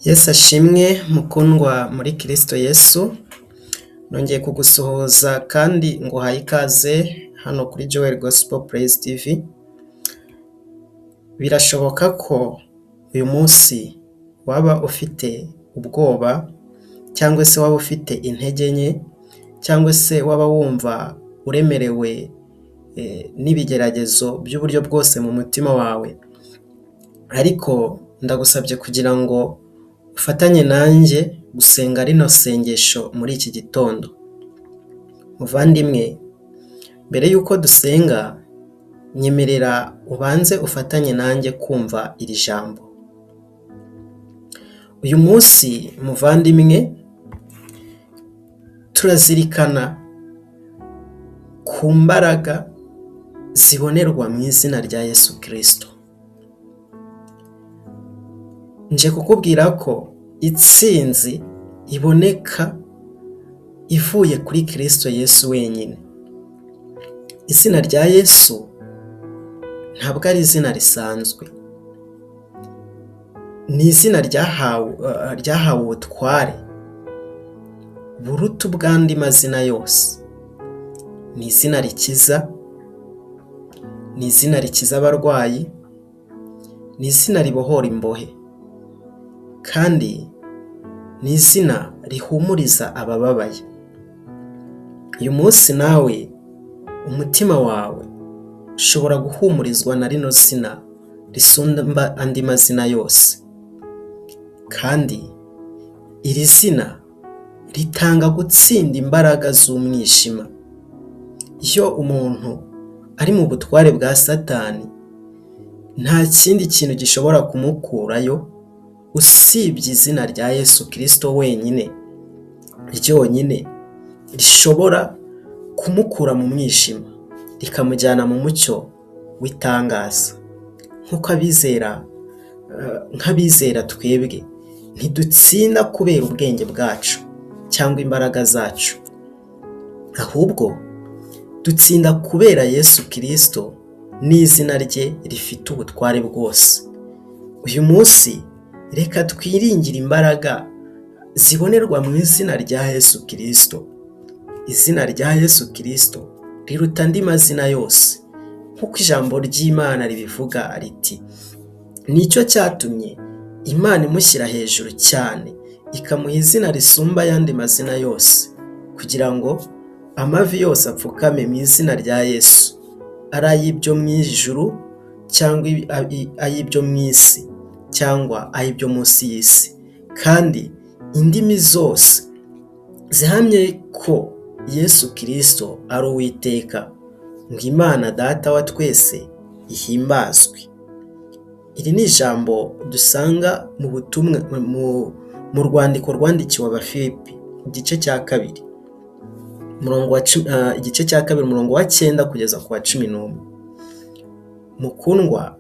Yesu ashimwe mukundwa muri Kristo Yesu, nongeye kugusuhuza kandi nguhaye ikaze hano kuri Joel Gospel Praise TV. Birashoboka ko uyu munsi waba ufite ubwoba cyangwa se waba ufite intege nke cyangwa se waba wumva uremerewe n'ibigeragezo by'uburyo bwose mu mutima wawe, ariko ndagusabye kugira ngo ufatanye nanjye gusenga rino sengesho muri iki gitondo. Muvandimwe, mbere y'uko dusenga, nyemerera ubanze ufatanye nanjye kumva iri jambo. Uyu munsi muvandimwe, turazirikana ku mbaraga zibonerwa mu izina rya Yesu Kristo. Nje kukubwira ko itsinzi iboneka ivuye kuri Kristo Yesu wenyine. Izina rya Yesu ntabwo ari izina risanzwe, ni izina ryahawe ubutware buruta ubw'andi mazina yose. Ni izina rikiza, ni izina rikiza abarwayi, ni izina ribohora imbohe, kandi ni izina rihumuriza abababaye. Uyu munsi nawe umutima wawe ushobora guhumurizwa na rino zina risumba andi mazina yose, kandi iri zina ritanga gutsinda imbaraga z'umwijima. Iyo umuntu ari mu butware bwa Satani, nta kindi kintu gishobora kumukurayo usibye izina rya Yesu Kristo wenyine, ryonyine rishobora kumukura mu mwijima rikamujyana mu mucyo w'itangaza. Nk'abizera twebwe ntidutsinda kubera ubwenge bwacu cyangwa imbaraga zacu, ahubwo dutsinda kubera Yesu Kristo n'izina rye rifite ubutware bwose. Uyu munsi reka twiringire imbaraga zibonerwa mu izina rya Yesu Kristo. Izina rya Yesu Kristo riruta andi mazina yose, nk'uko ijambo ry'Imana ribivuga riti, nicyo cyatumye Imana imushyira hejuru cyane ikamuha izina risumba ayandi mazina yose, kugira ngo amavi yose apfukame mu izina rya Yesu, ari ay'ibyo mu ijuru cyangwa ay'ibyo mu isi cyangwa ay'ibyo munsi y'isi, kandi indimi zose zihamye ko Yesu Kristo ari Uwiteka, ngo Imana Data wa twese ihimbazwe. Iri ni ijambo dusanga mu butumwa mu rwandiko rwandikiwe Abafilipi, igice cya kabiri umurongo wa 9 kugeza ku wa 11. Mukundwa,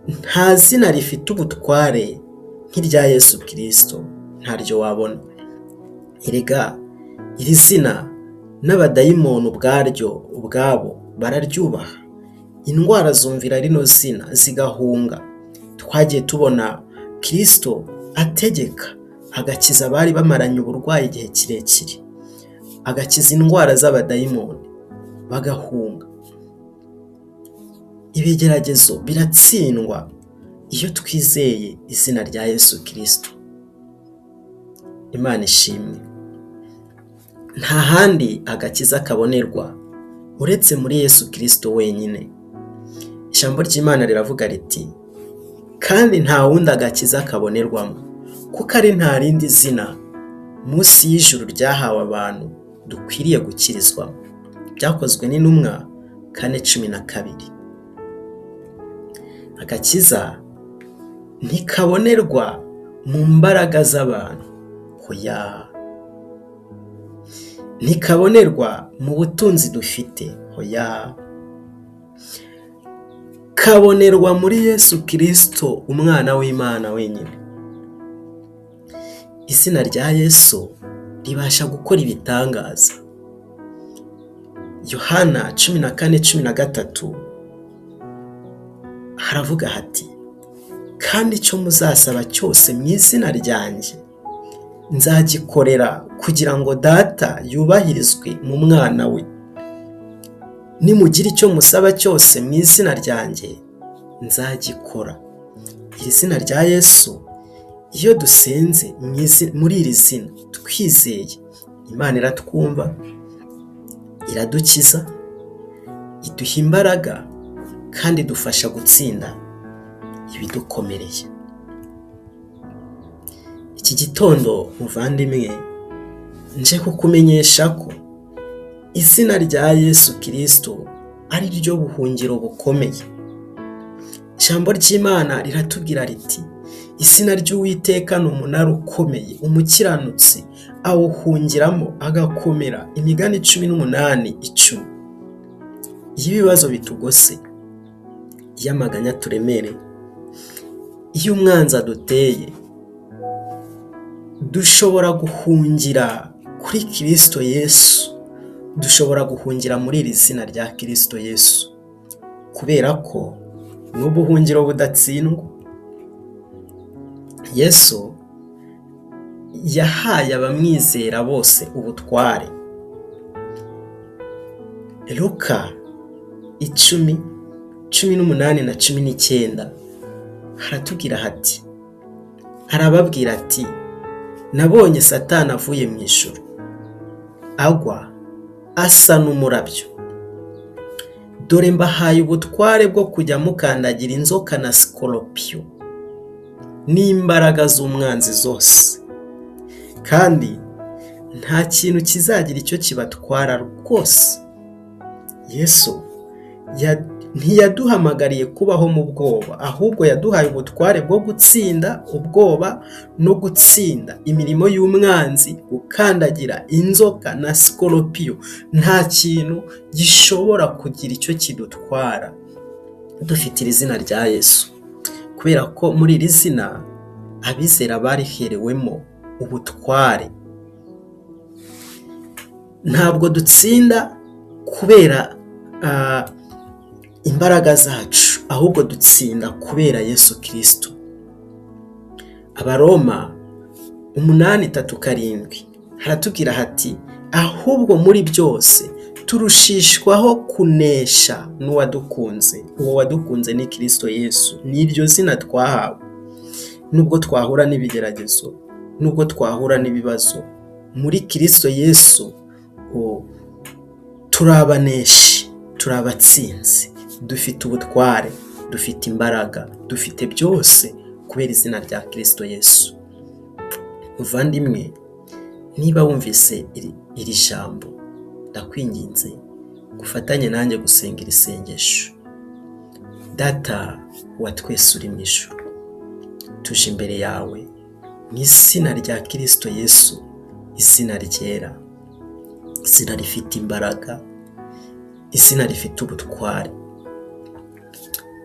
nta zina rifite ubutware nk'irya Yesu Kristo, ntaryo wabona. Erega iri zina n'abadayimoni ubwabo bararyubaha. Indwara zumvira rino zina zigahunga. Twagiye tubona Kristo ategeka agakiza abari bamaranye uburwayi igihe kirekire, agakiza indwara z'abadayimoni bagahunga. Ibigeragezo biratsindwa iyo twizeye izina rya Yesu Kristo. Imana ishimwe. Nta handi agakiza kabonerwa uretse muri Yesu Kristo wenyine. Ijambo ry'Imana riravuga riti, kandi nta wundi agakiza kabonerwamo, kuko ari nta rindi zina munsi y'ijuru ryahawe abantu dukwiriye gukirizwamo. Byakozwe n'Intumwa 4:12. Agakiza ntikabonerwa mu mbaraga z'abantu, hoya. Ntikabonerwa mu butunzi dufite, hoya. Kabonerwa muri Yesu Kristo, umwana w'Imana wenyine. Izina rya Yesu ribasha gukora ibitangaza. Yohana 14:13 haravuga hati, kandi icyo muzasaba cyose mu izina ryanjye nzagikorera kugira ngo data yubahirizwe mu mwana we. Nimugira icyo musaba cyose mu izina ryanjye nzagikora. Iri zina rya Yesu, iyo dusenze muri iri zina twizeye, Imana iratwumva, iradukiza, iduha imbaraga kandi idufasha gutsinda ibidukomereye. Iki gitondo muvandimwe, nje kukumenyesha ko izina rya Yesu Kristo ari ryo buhungiro bukomeye. Ijambo ry'Imana riratubwira riti, izina ry'Uwiteka ni umunara ukomeye, umukiranutsi awuhungiramo agakomera. Imigani 18:10. Iyo ibibazo bitugose, iyo amaganya turemere, iyo umwanzi aduteye, dushobora guhungira kuri Kristo Yesu, dushobora guhungira muri iri zina rya Kristo Yesu, kubera ko n'ubuhungiro budatsindwa. Yesu yahaye abamwizera bose ubutware. Luka 10:18 na 19 haratubwira hati, arababwira ati, nabonye Satani avuye mu ijuru agwa asa n'umurabyo. Dore mbahaye ubutware bwo kujya mukandagira inzoka na sikoropiyo n'imbaraga z'umwanzi zose, kandi nta kintu kizagira icyo kibatwara rwose. Yesu ntiyaduhamagariye kubaho mu bwoba, ahubwo yaduhaye ubutware bwo gutsinda ubwoba no gutsinda imirimo y'umwanzi, gukandagira inzoka na sikoropiyo. Nta kintu gishobora kugira icyo kidutwara dufite iri zina rya Yesu, kubera ko muri iri zina abizera bariherewemo ubutware. Ntabwo dutsinda kubera imbaraga zacu, ahubwo dutsinda kubera Yesu Kristo. Abaroma 8:3 haratubwira hati, ahubwo muri byose turushishwaho kunesha n'uwadukunze. Uwo wadukunze ni Kristo Yesu, ni iryo zina twahawe. Nubwo twahura n'ibigeragezo, nubwo twahura n'ibibazo, muri Kristo Yesu turabaneshi, turabatsinzi, dufite ubutware, dufite imbaraga, dufite byose kubera izina rya Kristo Yesu. Muvandimwe, niba wumvise iri jambo, ndakwinginze gufatanye nanjye gusenga iri sengesho. Data wa twese uri mu ijuru, tuje imbere yawe mu izina rya Kristo Yesu, izina ryera, izina rifite imbaraga, izina rifite ubutware.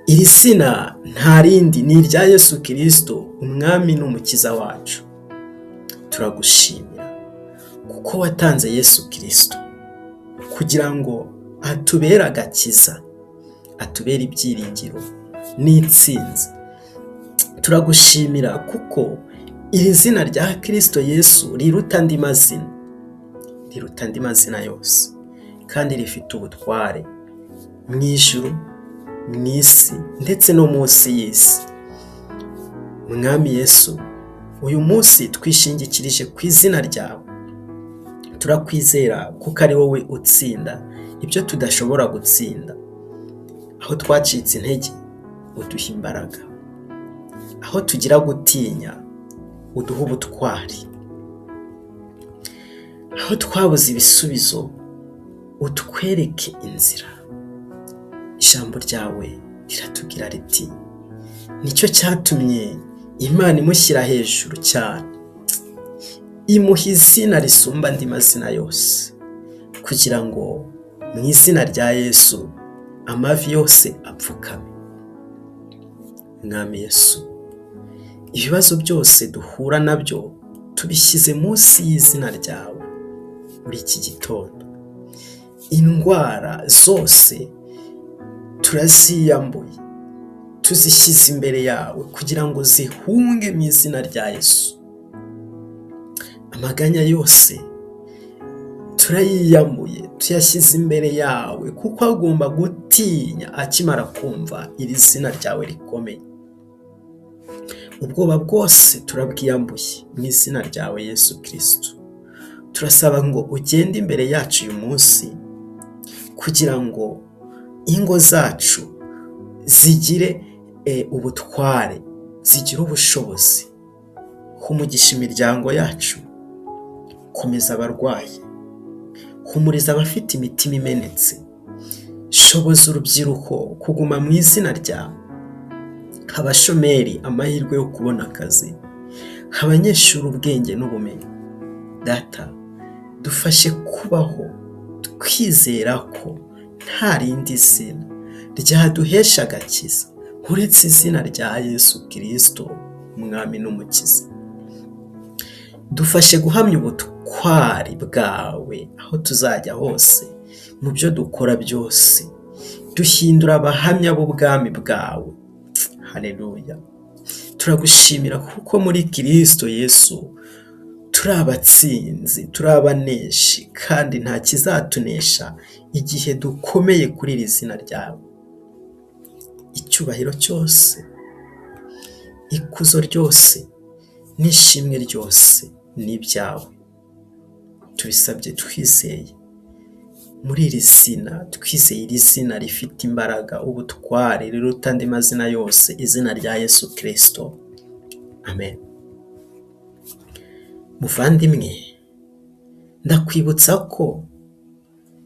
Iri zina nta rindi, ni irya Yesu Kristo, umwami n'umukiza wacu. Turagushimira kuko watanze Yesu Kristo kugira ngo atubere agakiza, atubere ibyiringiro n'intsinzi. Turagushimira kuko iri zina rya Kristo Yesu riruta andi mazina, riruta andi mazina yose, kandi rifite ubutware mu ijuru, mu isi ndetse no munsi y'isi. Mwami Yesu, uyu munsi twishingikirije ku izina ryawe. Turakwizera kuko ari wowe utsinda ibyo tudashobora gutsinda. Aho twacitse intege, uduha imbaraga. Aho tugira gutinya, uduha ubutwari. Aho twabuze ibisubizo, utwereke inzira. Ijambo ryawe riratubwira riti, nicyo cyatumye Imana imushyira hejuru cyane, imuha izina risumba andi mazina yose, kugira ngo mu izina rya Yesu amavi yose apfukame. Mwami Yesu, ibibazo byose duhura nabyo tubishyize munsi y'izina ryawe muri iki gitondo. Indwara zose turaziyambuye, tuzishyize imbere yawe kugira ngo zihunge mu izina rya Yesu. Amaganya yose turayiyambuye, tuyashyize imbere yawe, kuko agomba gutinya akimara kumva iri zina ryawe rikomeye. Ubwoba bwose turabwiyambuye mu izina ryawe Yesu Kristo. Turasaba ngo ugende imbere yacu uyu munsi kugira ngo ingo zacu zigire ubutware, zigire ubushobozi. Humugisha imiryango yacu, komeza abarwayi, humuriza abafite imitima imenetse, shoboza urubyiruko kuguma mu izina ryawe, abashomeri amahirwe yo kubona akazi, abanyeshuri ubwenge n'ubumenyi. Data, dufashe kubaho twizera ko nta rindi zina ryaduhesha agakiza uretse izina rya Yesu Kristo, Umwami n'Umukiza. Dufashe guhamya ubutwari bwawe aho tuzajya hose, mu byo dukora byose duhindura abahamya b'ubwami bwawe. Haleluya. Turagushimira kuko muri Kristo Yesu turi abatsinzi, turi abaneshi, kandi nta kizatunesha igihe dukomeye kuri iri zina ryawe. Icyubahiro cyose, ikuzo ryose, n'ishimwe ryose ni ibyawe. Tubisabye twizeye muri iri zina, twizeye iri zina rifite imbaraga, ubutware, riruta andi mazina yose, izina rya Yesu Kristo. Amen. Muvandimwe, ndakwibutsa ko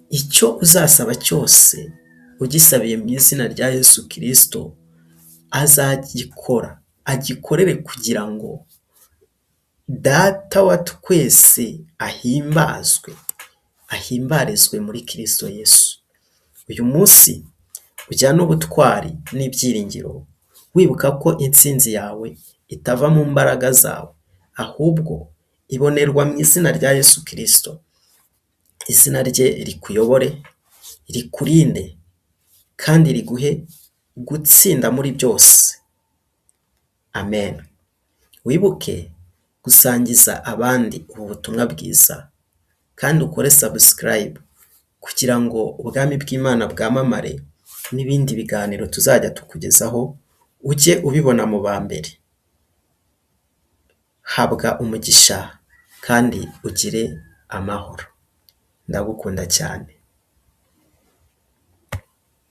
icyo uzasaba cyose ugisabiye mu izina rya Yesu Kristo azagikora, agikorere kugira ngo Data wa twese ahimbarizwe muri Kristo Yesu. Uyu munsi ujyana ubutwari n'ibyiringiro, wibuka ko intsinzi yawe itava mu mbaraga zawe, ahubwo ibonerwa mu izina rya Yesu Kristo. Izina rye rikuyobore, rikurinde, kandi riguhe gutsinda muri byose. Amen. Wibuke gusangiza abandi ubu butumwa bwiza, kandi ukore subscribe kugira ngo ubwami bw'Imana bwamamare, n'ibindi biganiro tuzajya tukugezaho ujye ubibona mu ba mbere. Habwa umugisha kandi ugire amahoro. Ndagukunda cyane.